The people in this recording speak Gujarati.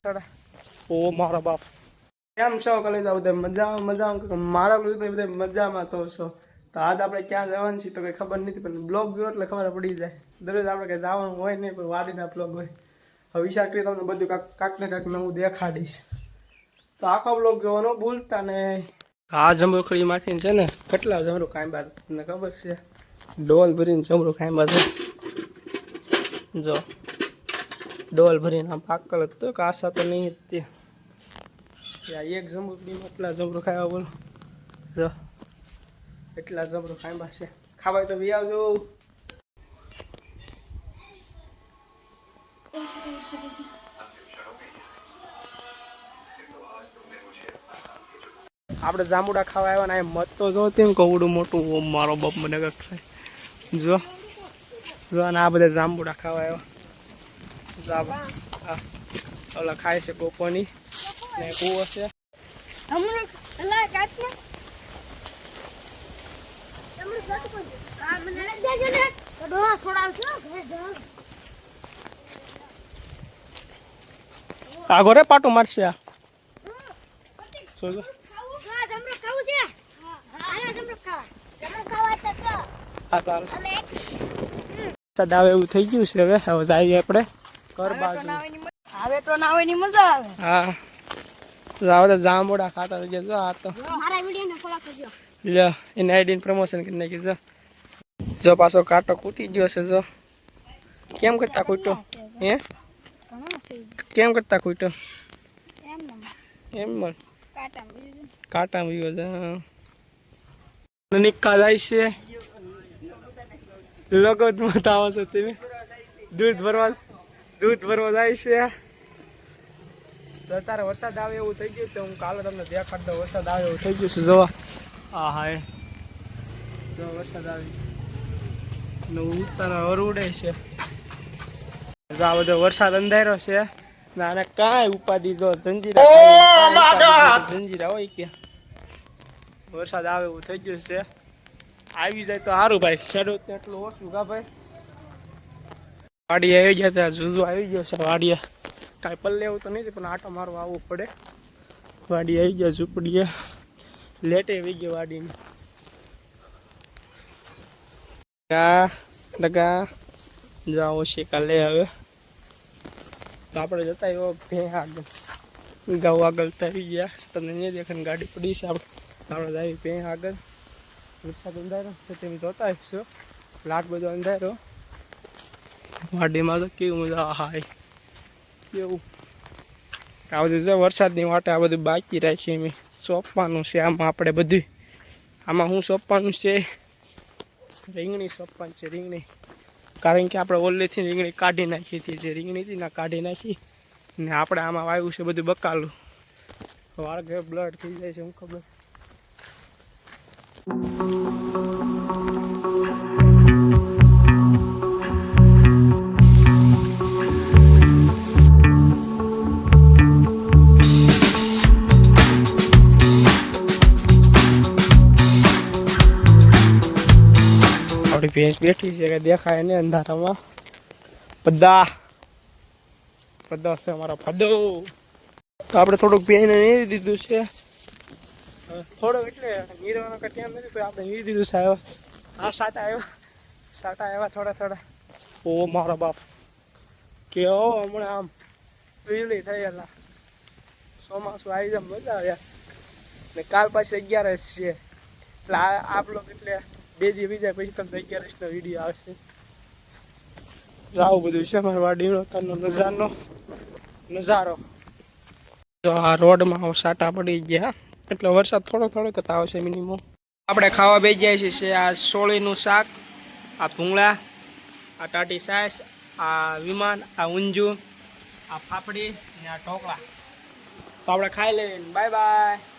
ઓ મારા બાપ કેમ છો કલે જાવ બધા મજા મારા બધા મજામાં તો છો તો આજ આપણે ક્યાં જવાનું છીએ તો કંઈ ખબર નથી પણ બ્લોગ જો એટલે ખબર પડી જાય દરરોજ આપણે કંઈ જવાનું હોય નહીં પણ વાડીના બ્લોગ હોય હવે વિચાર કરી તમને બધું કાંક ને કાંક નવું દેખાડીશ તો આખો બ્લોગ જોવાનો ભૂલતા ને આ જમરૂખડીમાંથી છે ને કેટલા જમરૂ ખાંબા તમને ખબર છે ડોલ ભરીને જમરૂ ખાંબા છે જો ડોલ ભરીને આમ પાકલ તો કાસા તો નહીં જ તે એક જમરૂખડીમાં એટલા જમરૂ ખાવા બોલો જો એટલા જમરૂ ખાંબા છે ખાવાય તો બી આવજો આપણે જાંબુડા ખાવા આવ્યા ને મત તો જો તેમ કવડું મોટું મારો બાપ મને કંઈક થાય જો જો અને આ બધા જાંબુડા ખાવા આવ્યા ઓલા ખાય છે કોકોની ને કૂવો છે આગો રે પાટો મારશે આ આવે એવું થઈ ગયું છે હવે હવે જઈએ આપણે ઘર બાજુ આવે તો ના હોય ની મજા આવે હા જાવ તો જાંબુડા ખાતા થઈ ગયા જો આ તો મારા વિડિયો ને ફોલો કરજો લે એને આઈડી પ્રમોશન કરી નાખી જો પાછો કાંટો કૂટી ગયો છે જો કેમ કરતા કૂટ્યો હે કેમ કરતા કૂટ્યો એમ કાંટા વિયો છે નિકા જાય છે લગત મત આવો છો તમે દૂધ ભરવા જાય છે તો અત્યારે વરસાદ આવે એવું થઈ ગયું તો હું કાલે તમને દેખાડ દઉં વરસાદ આવે એવું થઈ ગયું છે જોવા હા હા જો વરસાદ આવી ને ઉતારા વરુડે છે આ બધો વરસાદ અંધારો છે આને કાંઈ ઉપાધિ જો જંજીરા હોય કે વરસાદ આવે એવું થઈ ગયું છે આવી જાય તો સારું ભાઈ ખેડૂત એટલું ઓછું કા ભાઈ વાડી આવી ગયા ત્યાં જુજો આવી ગયો છે વાડીએ કાંઈ પલ્લે એવું તો નથી પણ આટો મારવા આવવું પડે વાડી આવી ગયા ઝૂંપડીએ લેટે આવી ગયો વાડીની ડગા જાઓ શીખા લે હવે તો આપણે જતા એવો ભે આગળ ગાઉ આગળ આવી ગયા તમને નહીં દેખાને ગાડી પડી છે આપણે જાય ભે આગળ વરસાદ અંધારો છે તેમ જોતા હશો લાટ બધો અંધારો વાડીમાં તો કેવું મજા હાય કેવું આ બધું જો વરસાદની માટે આ બધું બાકી રાખીએ મેં સોંપવાનું છે આમાં આપણે બધું આમાં શું સોંપવાનું છે રીંગણી સોંપવાની છે રીંગણી કારણ કે આપણે ઓલેથી રીંગણી કાઢી નાખી હતી જે રીંગણી હતી ને કાઢી નાખી ને આપણે આમાં વાવ્યું છે બધું બકાલું વાળ ઘરે બ્લડ થઈ જાય છે હું ખબર ભેંસ બેઠી છે કે દેખાય ને અંધારામાં બધા છે અમારા ફદો તો આપણે થોડુંક ભેંને નીરી દીધું છે થોડુંક એટલે નીરવાનો કે ટાઈમ નથી આપણે નીરી દીધું છે હા સાટા આવ્યા થોડા ઓ મારા બાપ કેવો હમણાં આમ વીજળી થયેલા ચોમાસું આવી જાય મજા આવ્યા ને કાલ પાછી 11 છે એટલે આ બ્લોગ એટલે 2 દી બીજા પછી તમને 11 વિડીયો આવશે આવું બધું છે મારા વાડીનો નજારો જો આ રોડમાં સાટા પડી ગયા એટલે વરસાદ થોડોક જ આવશે મિનિમમ આપણે ખાવા બેસી જાય છે આ સોળીનું શાક આ ભૂંગળા આ ટાટી સાસ આ વિમાન આ ઊંજું આ ફાફડી અને આ ઢોકળા તો આપણે ખાઈ લઈએ બાય બાય